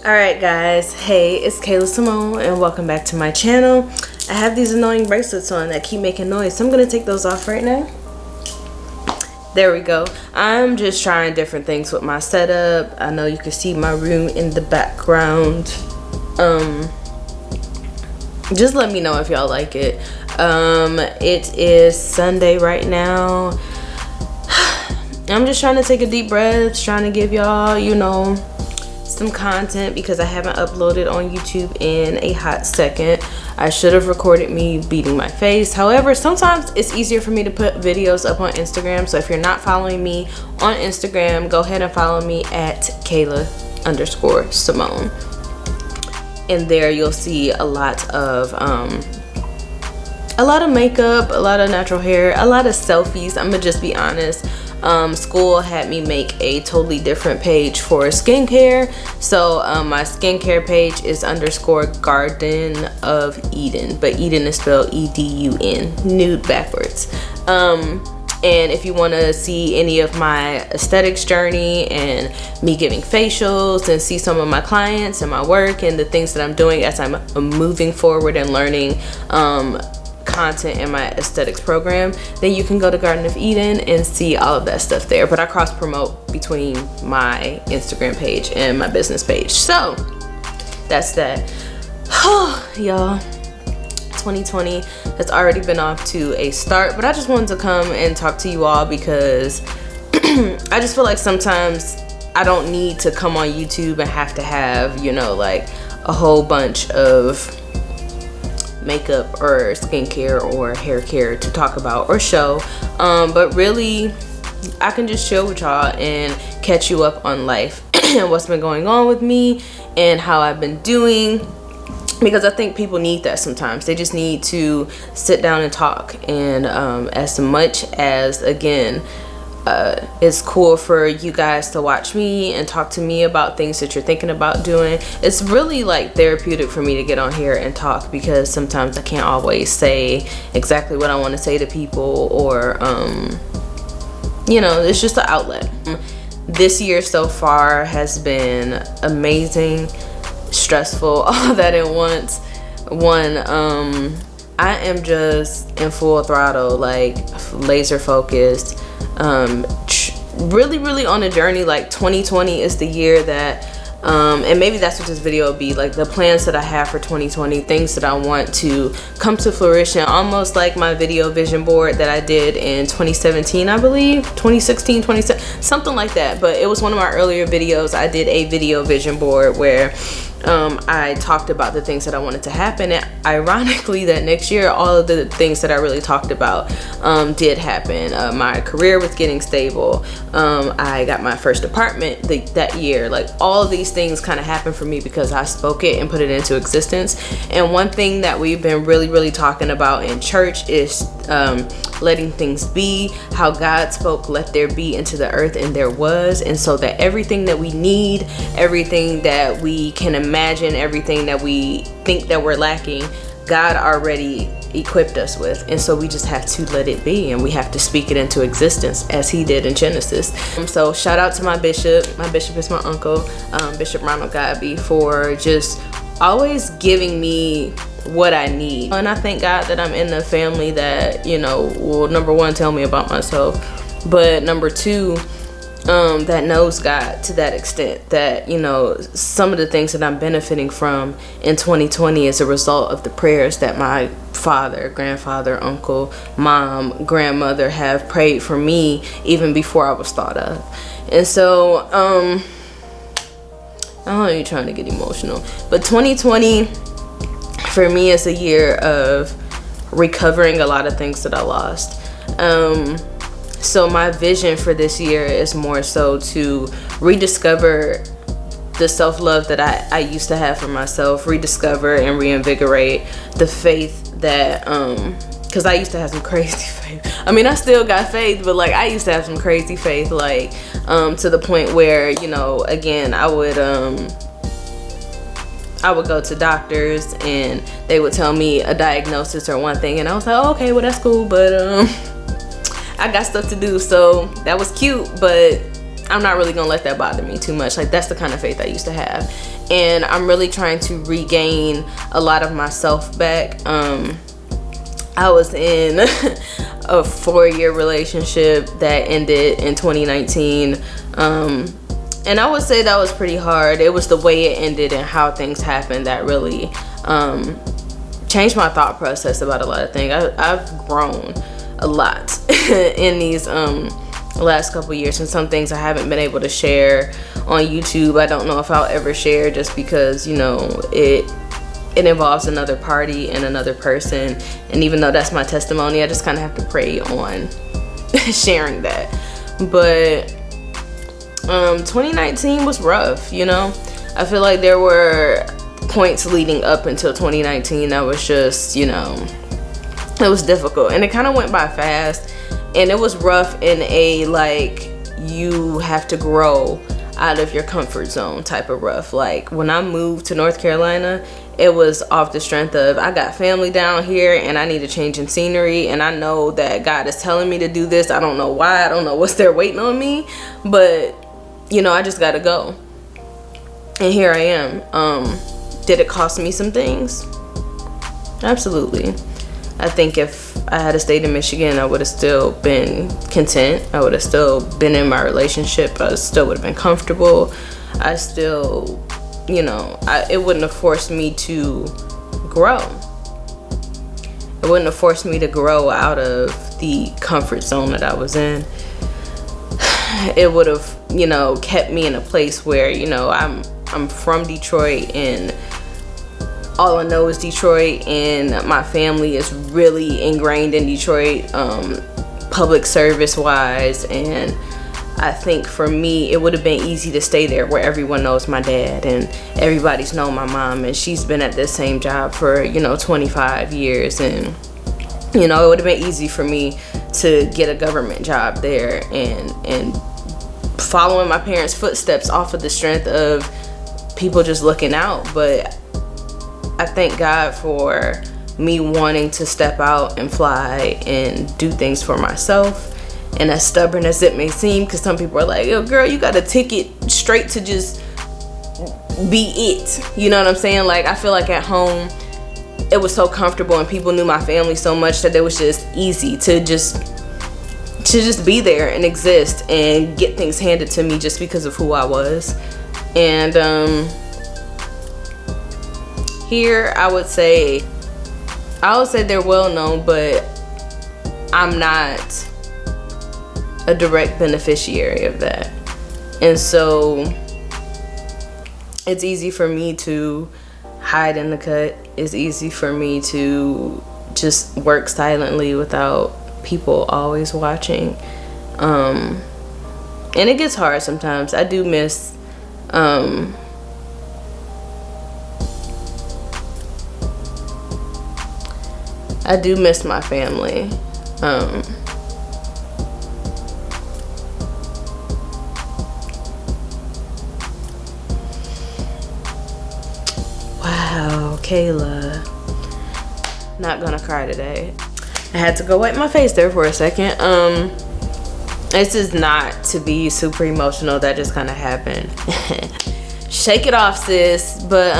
Alright guys, hey, it's Kayla Symone and welcome back to my channel. I have these annoying bracelets on that keep making noise, so I'm going to take those off right now. There we go. I'm just trying different things with my setup. I know you can see my room in the background. Just let me know if y'all like it. It is Sunday right now. I'm just trying to take a deep breath, trying to give y'all, you know, some content because I haven't uploaded on YouTube in a hot second. I should have recorded me beating my face. However, sometimes it's easier for me to put videos up on Instagram. So if you're not following me on Instagram, go ahead and follow me at Kayla_Symone. And there you'll see a lot of makeup, a lot of natural hair, a lot of selfies. I'm gonna just be honest. School had me make a totally different page for skincare. So my skincare page is _Garden of Eden, but Eden is spelled E-D-U-N, nude backwards. And if you want to see any of my aesthetics journey and me giving facials and see some of my clients and my work and the things that I'm doing as I'm moving forward and learning content in my aesthetics program, then you can go to Garden of Eden and see all of that stuff there. But I cross promote between my Instagram page and my business page. So that's that. Y'all, 2020 has already been off to a start, but I just wanted to come and talk to you all because I just feel like sometimes I don't need to come on YouTube and have to have, you know, like a whole bunch of makeup or skincare or hair care to talk about or show, but really I can just chill with y'all and catch you up on life and what's been going on with me and how I've been doing, because I think people need that sometimes. They just need to sit down and talk. And as much as, again, it's cool for you guys to watch me and talk to me about things that you're thinking about doing, it's really like therapeutic for me to get on here and talk, because sometimes I can't always say exactly what I want to say to people, or you know, it's just an outlet. This year so far has been amazing, stressful, all that at once. I am just in full throttle, like laser focused, really on a journey. Like 2020 is the year that and maybe that's what this video will be, like the plans that I have for 2020, things that I want to come to fruition, almost like my video vision board that I did in 2017, I believe, 2016, 2017, something like that. But it was one of my earlier videos. I did a video vision board where I talked about the things that I wanted to happen, and ironically that next year all of the things that I really talked about did happen. My career was getting stable. I got my first apartment that year. Like all of these things kind of happened for me because I spoke it and put it into existence. And one thing that we've been really talking about in church is letting things be, how God spoke let there be into the earth, and there was. And so that everything that we need, everything that we can imagine, everything that we think that we're lacking, God already equipped us with. And so we just have to let it be, and we have to speak it into existence as he did in Genesis. So shout out to my bishop. My bishop is my uncle, Bishop Ronald Godby, for just always giving me what I need. And I thank God that I'm in a family that, you know, will, number one, tell me about myself, but number two, that knows God to that extent that, you know, some of the things that I'm benefiting from in 2020 is a result of the prayers that my father, grandfather, uncle, mom, grandmother have prayed for me even before I was thought of. And so I'm not even trying to get emotional, but 2020 for me is a year of recovering a lot of things that I lost. So my vision for this year is more so to rediscover the self-love that I used to have for myself, rediscover and reinvigorate the faith that, because I used to have some crazy faith. I mean, I still got faith, but like I used to have some crazy faith, like to the point where, you know, again, I would go to doctors and they would tell me a diagnosis or one thing, and I was like, oh, okay, well that's cool, but I got stuff to do. So that was cute, but I'm not really gonna let that bother me too much. Like, that's the kind of faith I used to have, and I'm really trying to regain a lot of myself back. I was in a 4-year relationship that ended in 2019, and I would say that was pretty hard. It was the way it ended and how things happened that really changed my thought process about a lot of things. I've grown a lot in these last couple years, and some things I haven't been able to share on YouTube. I don't know if I'll ever share, just because, you know, it involves another party and another person, and even though that's my testimony, I just kind of have to pray on sharing that. But 2019 was rough, you know. I feel like there were points leading up until 2019 that was just, you know, it was difficult, and it kind of went by fast, and it was rough in a, like, you have to grow out of your comfort zone type of rough. Like, when I moved to North Carolina, it was off the strength of, I got family down here and I need a change in scenery, and I know that God is telling me to do this. I don't know why, I don't know what's there waiting on me, but, you know, I just gotta go. And here I am. Did it cost me some things? Absolutely. I think if I had stayed in Michigan, I would have still been content. I would have still been in my relationship. I still would have been comfortable. I still, you know, it wouldn't have forced me to grow. It wouldn't have forced me to grow out of the comfort zone that I was in. It would have, you know, kept me in a place where, you know, I'm from Detroit, and all I know is Detroit, and my family is really ingrained in Detroit, public service wise, and I think for me it would have been easy to stay there where everyone knows my dad and everybody's known my mom, and she's been at this same job for, you know, 25 years, and, you know, it would have been easy for me to get a government job there and following my parents' footsteps off of the strength of people just looking out. But I thank God for me wanting to step out and fly and do things for myself. And as stubborn as it may seem, because some people are like, yo, girl, you got a ticket straight to just be it. You know what I'm saying? Like, I feel like at home, it was so comfortable and people knew my family so much that it was just easy to just be there and exist and get things handed to me just because of who I was. And here I would say they're well known, but I'm not a direct beneficiary of that. And so it's easy for me to hide in the cut. It's easy for me to just work silently without people always watching. And it gets hard sometimes. I do miss my family. Wow, Kayla. Not gonna cry today. I had to go wipe my face there for a second. This is not to be super emotional. That just kind of happened. Shake it off, sis. But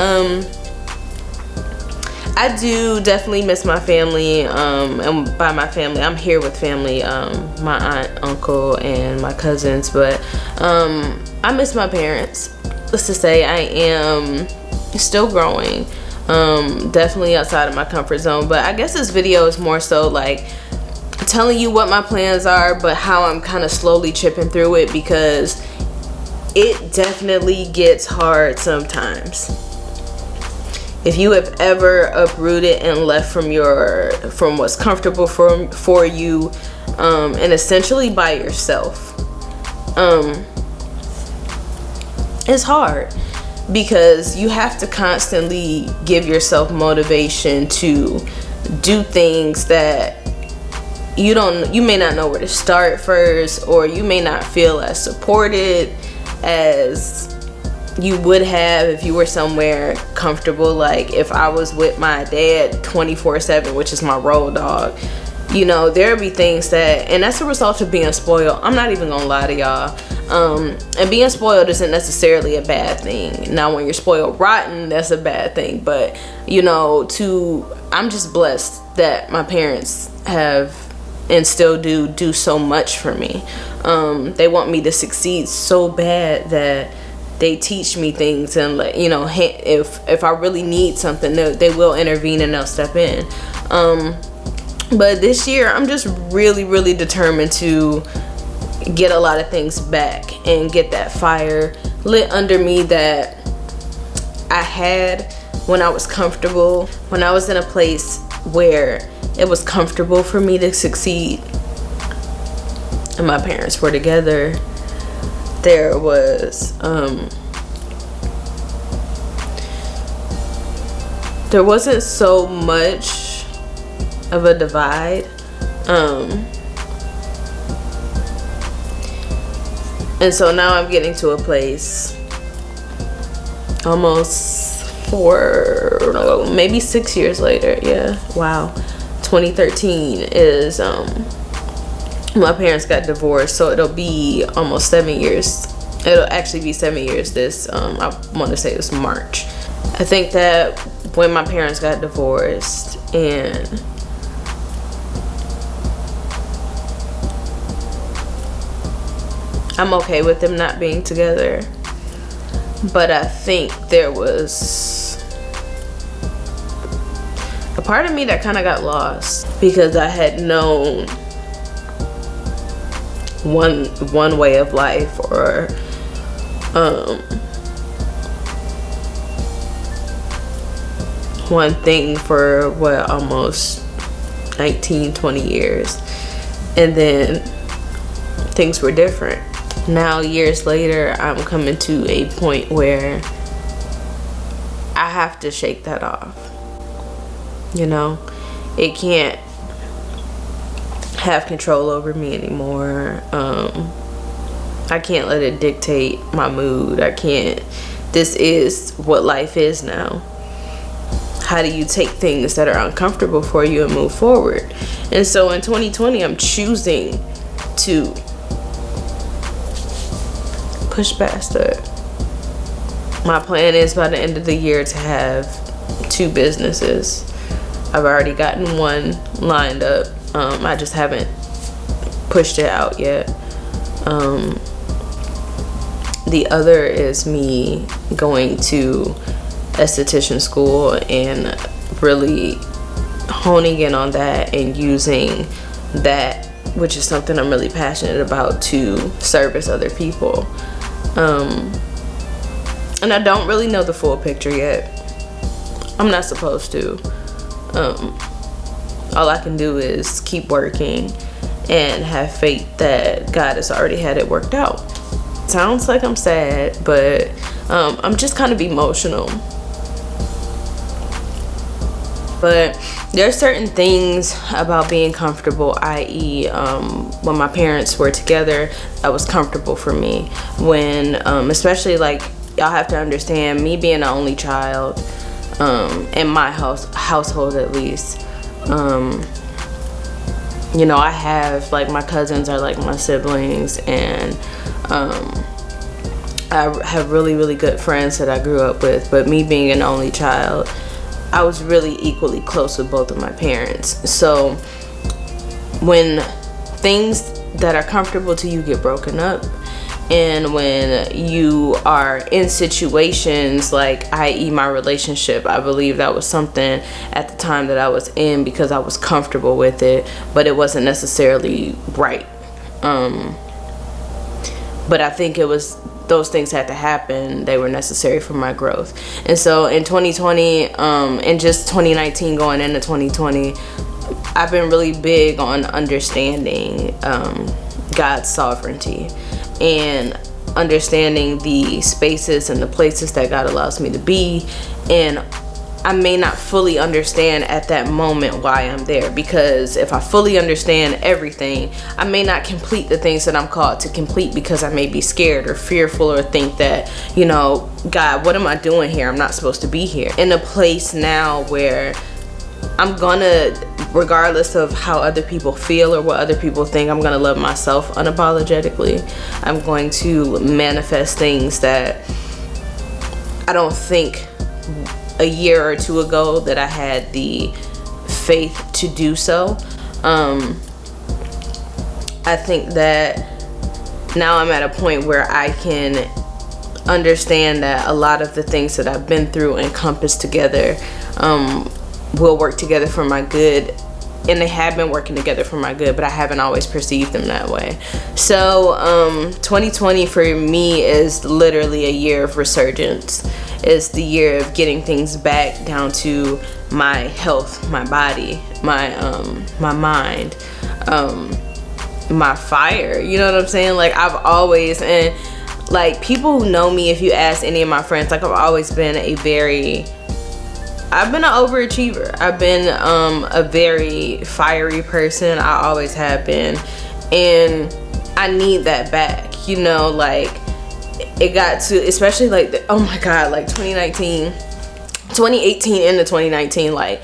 I do definitely miss my family. And by my family, I'm here with family. My aunt, uncle, and my cousins. But I miss my parents. Let's just say I am still growing. Definitely outside of my comfort zone. But I guess this video is more so like telling you what my plans are, but how I'm kind of slowly chipping through it, because it definitely gets hard sometimes. If you have ever uprooted and left from what's comfortable for you, and essentially by yourself, it's hard, because you have to constantly give yourself motivation to do things that you may not know where to start first, or you may not feel as supported as you would have if you were somewhere comfortable. Like if I was with my dad 24/7, which is my road dog, you know, there'll be things that, and that's a result of being spoiled. I'm not even gonna lie to y'all. And being spoiled isn't necessarily a bad thing. Now when you're spoiled rotten, that's a bad thing. But you know, I'm just blessed that my parents have and still do so much for me. They want me to succeed so bad that they teach me things, and like, you know, if I really need something, they will intervene and they'll step in. But this year I'm just really determined to get a lot of things back and get that fire lit under me that I had when I was comfortable, when I was in a place where it was comfortable for me to succeed and my parents were together. There was there wasn't so much of a divide, and so now I'm getting to a place almost maybe 6 years later. Yeah, wow. 2013 is my parents got divorced, so it'll be almost 7 years. It'll actually be 7 years this I want to say it was March. I think that when my parents got divorced, and I'm okay with them not being together, but I think there was a part of me that kind of got lost because I had known one way of life, or one thing for almost 19-20 years, and then things were different. Now years later, I'm coming to a point where I have to shake that off. You know, it can't have control over me anymore. I can't let it dictate my mood. I can't. This is what life is now. How do you take things that are uncomfortable for you and move forward? And so in 2020, I'm choosing to push past it. My plan is by the end of the year to have 2 businesses. I've already gotten one lined up. I just haven't pushed it out yet. The other is me going to esthetician school and really honing in on that and using that, which is something I'm really passionate about, to service other people. And I don't really know the full picture yet. I'm not supposed to. All I can do is keep working and have faith that God has already had it worked out. Sounds like I'm sad, but I'm just kind of emotional. But there are certain things about being comfortable, i.e. When my parents were together, that was comfortable for me. When, especially, like, y'all have to understand, me being the only child, in my household at least, you know, I have, like, my cousins are like my siblings, and I have really good friends that I grew up with. But me being an only child, I was really equally close with both of my parents. So when things that are comfortable to you get broken up, and when you are in situations like, i.e. my relationship, I believe that was something at the time that I was in because I was comfortable with it, but it wasn't necessarily right. But I think it was, those things had to happen. They were necessary for my growth. And so in 2020, and just 2019 going into 2020, I've been really big on understanding God's sovereignty and understanding the spaces and the places that God allows me to be. And I may not fully understand at that moment why I'm there, because if I fully understand everything, I may not complete the things that I'm called to complete because I may be scared or fearful or think that, you know, God, what am I doing here? I'm not supposed to be here. In a place now where I'm gonna, regardless of how other people feel or what other people think, I'm gonna love myself unapologetically. I'm going to manifest things that I don't think a year or two ago that I had the faith to do so. I think that now I'm at a point where I can understand that a lot of the things that I've been through and encompassed together will work together for my good, and they have been working together for my good, but I haven't always perceived them that way. So 2020 for me is literally a year of resurgence. It's the year of getting things back down to my health, my body, my mind, my fire. You know what I'm saying? Like, I've always, and like, people who know me, if you ask any of my friends, like, I've always been I've been an overachiever. I've been a very fiery person. I always have been. And I need that back. You know, like, it got to, especially like, oh my God, like 2018 into 2019, like,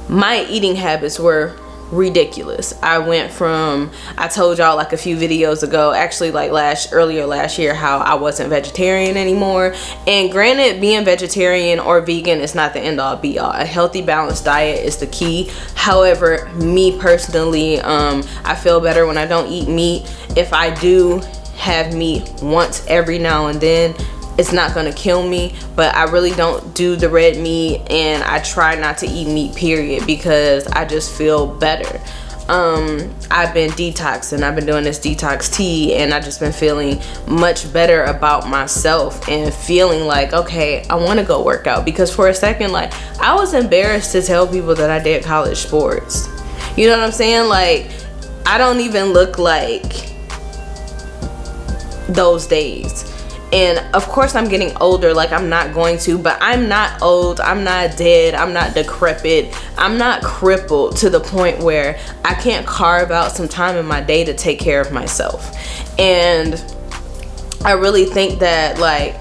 my eating habits were ridiculous. I went from, I told y'all like a few videos ago, actually like earlier last year, how I wasn't vegetarian anymore. And granted, being vegetarian or vegan is not the end all be all. A healthy, balanced diet is the key. However, me personally, I feel better when I don't eat meat. If I do have meat once every now and then, it's not gonna kill me, but I really don't do the red meat, and I try not to eat meat, period, because I just feel better. I've been detoxing. I've been doing this detox tea, and I've just been feeling much better about myself and feeling like, okay, I want to go work out. Because for a second, like, I was embarrassed to tell people that I did college sports. You know what I'm saying? Like, I don't even look like those days. And of course I'm getting older, like, I'm not going to, but I'm not old, I'm not dead, I'm not decrepit, I'm not crippled to the point where I can't carve out some time in my day to take care of myself. And I really think that, like,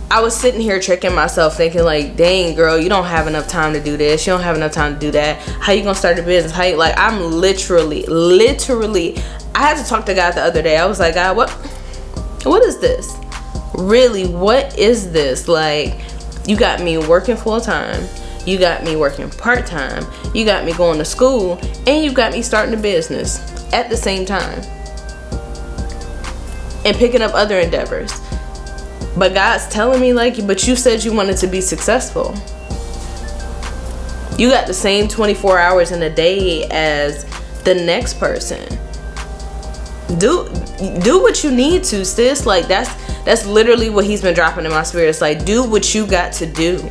I was sitting here tricking myself thinking like, dang girl, you don't have enough time to do this, you don't have enough time to do that, how you gonna start a business, how you, like, I'm literally, I had to talk to God the other day. I was like, God, what is this? Really, what is this? Like, you got me working full-time, you got me working part-time, you got me going to school, and you got me starting a business at the same time and picking up other endeavors. But God's telling me, like, but you said you wanted to be successful. You got the same 24 hours in a day as the next person. Do what you need to, sis. Like, that's literally what he's been dropping in my spirit. It's like, do what you got to do.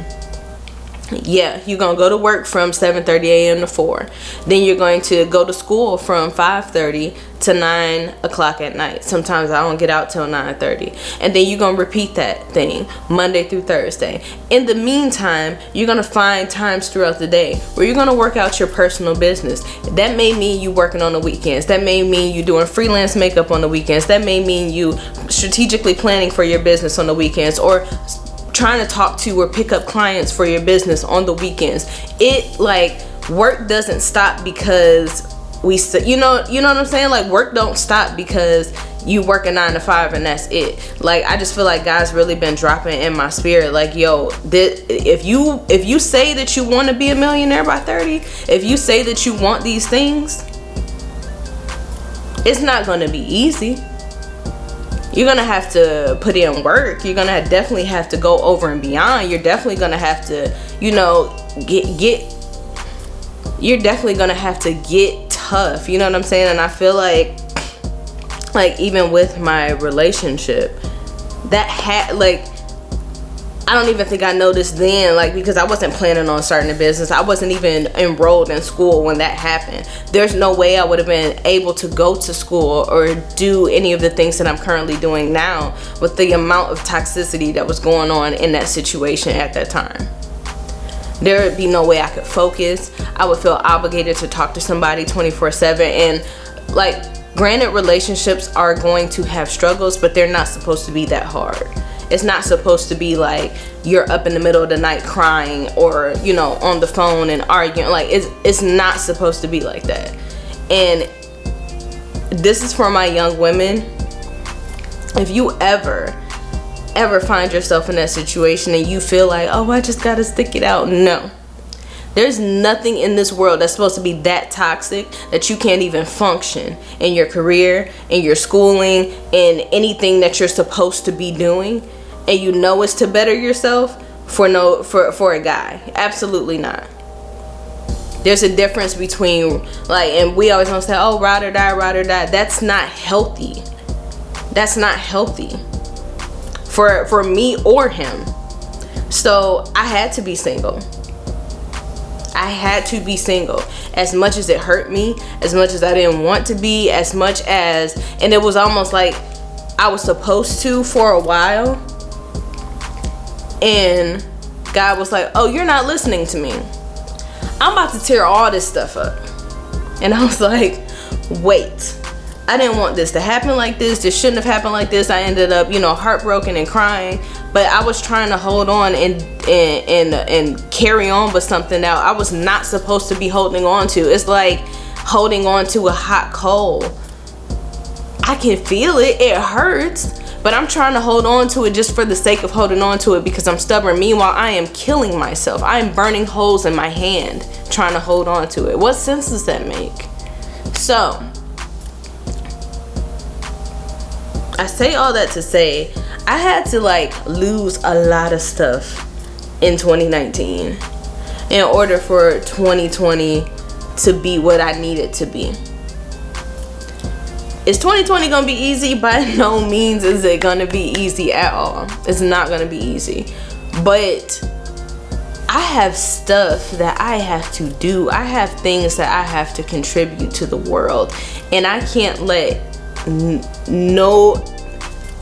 Yeah, you're gonna go to work from 7:30 a.m. to 4. Then you're going to go to school from 5:30 to 9 o'clock at night. Sometimes I don't get out till 9:30. And then you're gonna repeat that thing Monday through Thursday. In the meantime, you're gonna find times throughout the day where you're gonna work out your personal business. That may mean you working on the weekends. That may mean you doing freelance makeup on the weekends. That may mean you strategically planning for your business on the weekends, or trying to talk to or pick up clients for your business on the weekends. It, like, work doesn't stop because you know what I'm saying? Like, work don't stop because you work a 9 to 5 and that's it. Like, I just feel like God's really been dropping in my spirit, like, yo, if you say that you want to be a millionaire by 30, if you say that you want these things, it's not going to be easy. You're gonna have to put in work. You're gonna definitely have to go over and beyond. You're definitely gonna have to, you know, you're definitely gonna have to get tough. You know what I'm saying? And I feel like even with my relationship, I don't even think I noticed then, like, because I wasn't planning on starting a business. I wasn't even enrolled in school when that happened. There's no way I would have been able to go to school or do any of the things that I'm currently doing now with the amount of toxicity that was going on in that situation at that time. There would be no way I could focus. I would feel obligated to talk to somebody 24/7. And, like, granted, relationships are going to have struggles, but they're not supposed to be that hard. It's not supposed to be like you're up in the middle of the night crying, or you know, on the phone and arguing. Like it's not supposed to be like that. And this is for my young women. If you ever find yourself in that situation and you feel like, oh, I just gotta stick it out, no. There's nothing in this world that's supposed to be that toxic that you can't even function in your career, in your schooling, in anything that you're supposed to be doing, and you know it's to better yourself for a guy. Absolutely not. There's a difference between, like, and we always want to say, oh, ride or die, ride or die. That's not healthy. That's not healthy for me or him. So I had to be single. I had to be single. As much as it hurt me, as much as I didn't want to be, as much as, and it was almost like I was supposed to for a while. And God was like, oh, you're not listening to me. I'm about to tear all this stuff up. And I was like, wait. I didn't want this to happen like this. This shouldn't have happened like this. I ended up, you know, heartbroken and crying. But I was trying to hold on and carry on with something that I was not supposed to be holding on to. It's like holding on to a hot coal. I can feel it. It hurts. But I'm trying to hold on to it just for the sake of holding on to it because I'm stubborn. Meanwhile, I am killing myself. I am burning holes in my hand trying to hold on to it. What sense does that make? So I say all that to say I had to like lose a lot of stuff in 2019 in order for 2020 to be what I need it to be. Is 2020 gonna be easy? By no means is it gonna be easy at all. It's not gonna be easy. But I have stuff that I have to do. I have things that I have to contribute to the world. And I can't let no,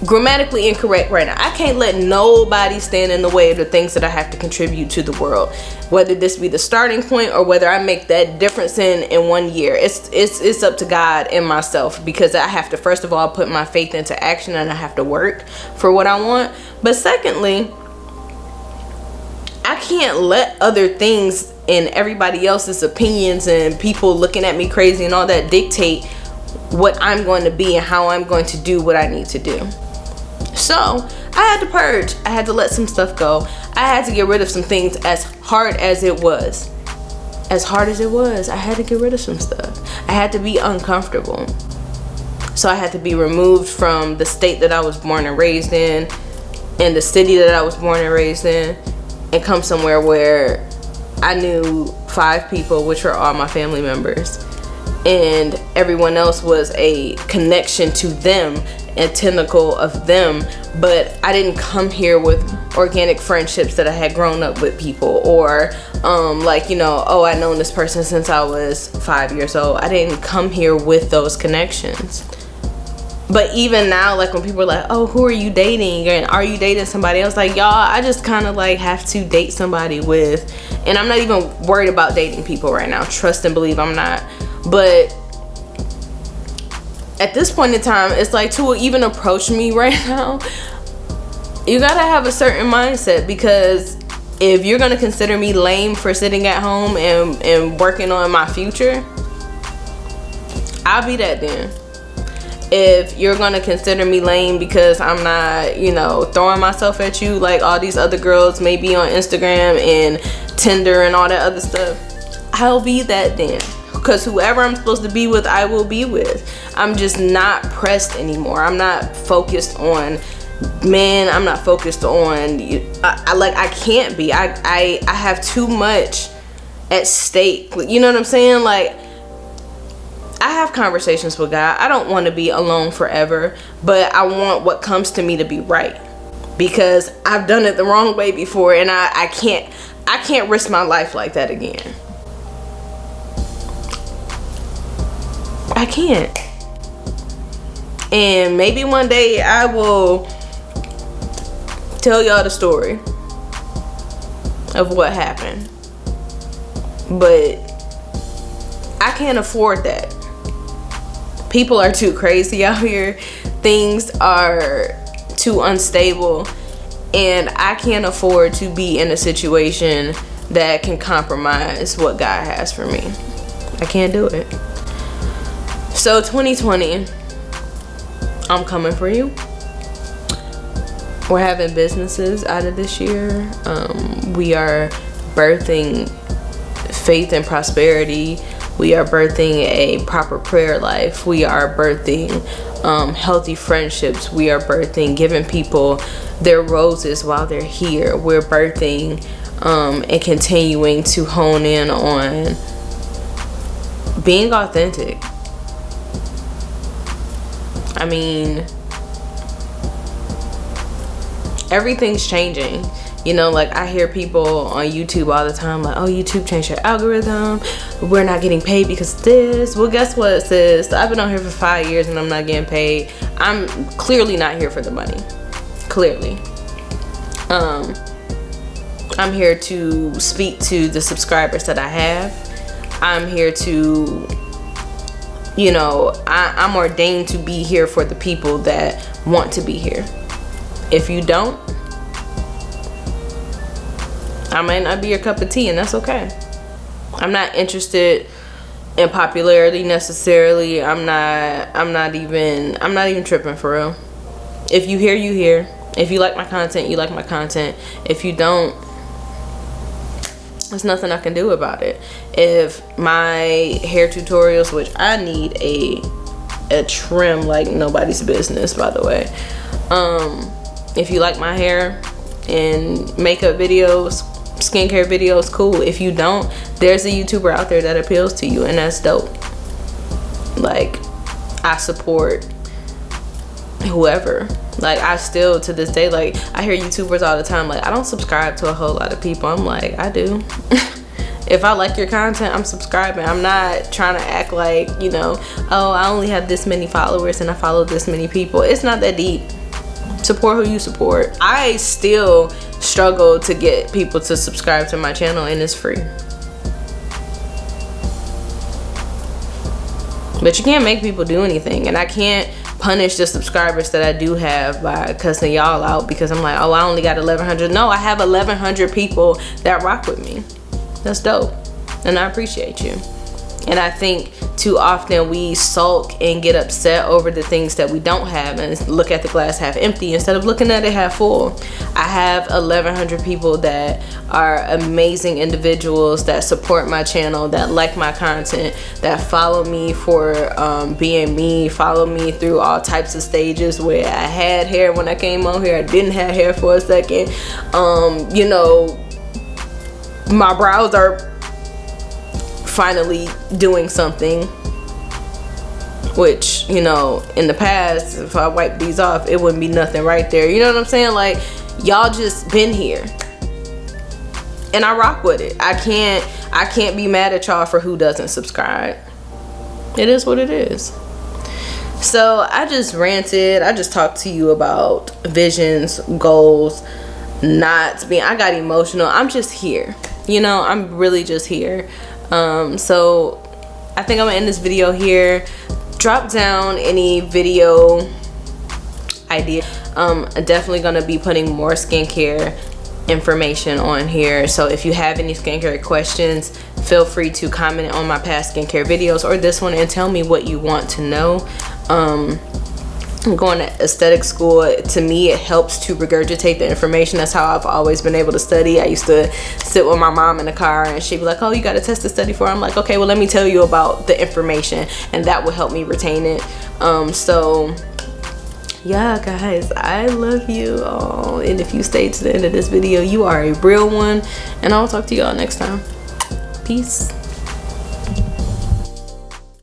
grammatically incorrect right now, I can't let nobody stand in the way of the things that I have to contribute to the world, whether this be the starting point or whether I make that difference in 1 year. It's up to God and myself, because I have to first of all put my faith into action and I have to work for what I want. But secondly, I can't let other things and everybody else's opinions and people looking at me crazy and all that dictate what I'm going to be and how I'm going to do what I need to do. So I had to purge. I had to let some stuff go. I had to get rid of some things. As hard as it was, I had to get rid of some stuff. I had to be uncomfortable. So I had to be removed from the state that I was born and raised in, and the city that I was born and raised in, and come somewhere where I knew 5 people, which were all my family members, and everyone else was a connection to them, a tentacle of them. But I didn't come here with organic friendships that I had grown up with people, or like, you know, oh, I've known this person since I was 5 years old. I didn't come here with those connections. But even now, like when people are like, oh, who are you dating, and are you dating somebody else, like, y'all, I just kind of like have to date somebody with, and I'm not even worried about dating people right now. Trust and believe I'm not. But at this point in time, it's like, to even approach me right now, you gotta have a certain mindset, because if you're gonna consider me lame for sitting at home and working on my future, I'll be that then. If you're gonna consider me lame because I'm not, you know, throwing myself at you like all these other girls may be on Instagram and Tinder and all that other stuff, I'll be that then. Because whoever I'm supposed to be with, I will be with. I'm just not pressed anymore. I'm not focused on men. I'm not focused on, I can't be. I have too much at stake. You know what I'm saying? Like, I have conversations with God. I don't want to be alone forever, but I want what comes to me to be right, because I've done it the wrong way before, and I can't risk my life like that again. I can't. And maybe one day I will tell y'all the story of what happened, but I can't afford that. People are too crazy out here. Things are too unstable. And I can't afford to be in a situation that can compromise what God has for me. I can't do it. So 2020, I'm coming for you. We're having businesses out of this year. We are birthing faith and prosperity. We are birthing a proper prayer life. We are birthing healthy friendships. We are birthing giving people their roses while they're here. We're birthing and continuing to hone in on being authentic. I mean, everything's changing. You know, like I hear people on YouTube all the time like, oh, YouTube changed your algorithm. We're not getting paid because of this. Well, guess what, sis? I've been on here for 5 years and I'm not getting paid. I'm clearly not here for the money. Clearly. I'm here to speak to the subscribers that I have. I'm here to, you know, I'm ordained to be here for the people that want to be here. If you don't, I might not be your cup of tea, and that's okay. I'm not interested in popularity necessarily. I'm not even tripping for real. If you hear, you hear. If you like my content, you like my content. If you don't, there's nothing I can do about it. If my hair tutorials, which I need a trim like nobody's business, by the way. If you like my hair and makeup videos, skincare videos, cool. If you don't, there's a YouTuber out there that appeals to you, and that's dope. Like, I support whoever. Like, I still to this day, like, I hear YouTubers all the time like, I don't subscribe to a whole lot of people. I'm like, I do. If I like your content, I'm subscribing. I'm not trying to act like, you know, oh, I only have this many followers and I follow this many people. It's not that deep. Support who you support. I still struggle to get people to subscribe to my channel, and it's free. But you can't make people do anything, and I can't punish the subscribers that I do have by cussing y'all out because I'm like, oh, I only got 1,100. No, I have 1,100 people that rock with me. That's dope, and I appreciate you. And I think too often we sulk and get upset over the things that we don't have and look at the glass half empty instead of looking at it half full. I have 1,100 people that are amazing individuals that support my channel, that like my content, that follow me for being me, follow me through all types of stages where I had hair when I came on here, I didn't have hair for a second. You know, my brows are finally doing something, which, you know, in the past, if I wipe these off, it wouldn't be nothing right there. You know what I'm saying? Like, y'all just been here, and I rock with it. I can't be mad at y'all for who doesn't subscribe. It is what it is. So I just ranted. I just talked to you about visions, goals, I got emotional. I'm just here. You know, I'm really just here. So I think I'm gonna end this video here. Drop down any video idea. I'm definitely gonna be putting more skincare information on here, so if you have any skincare questions, feel free to comment on my past skincare videos or this one and tell me what you want to know. I'm going to aesthetic school. To me, it helps to regurgitate the information. That's how I've always been able to study. I used to sit with my mom in the car and she'd be like, oh, you got a test to study for? I'm like, okay, well, let me tell you about the information, and that will help me retain it. So yeah, guys, I love you all, and if you stayed to the end of this video, you are a real one, and I'll talk to y'all next time. Peace.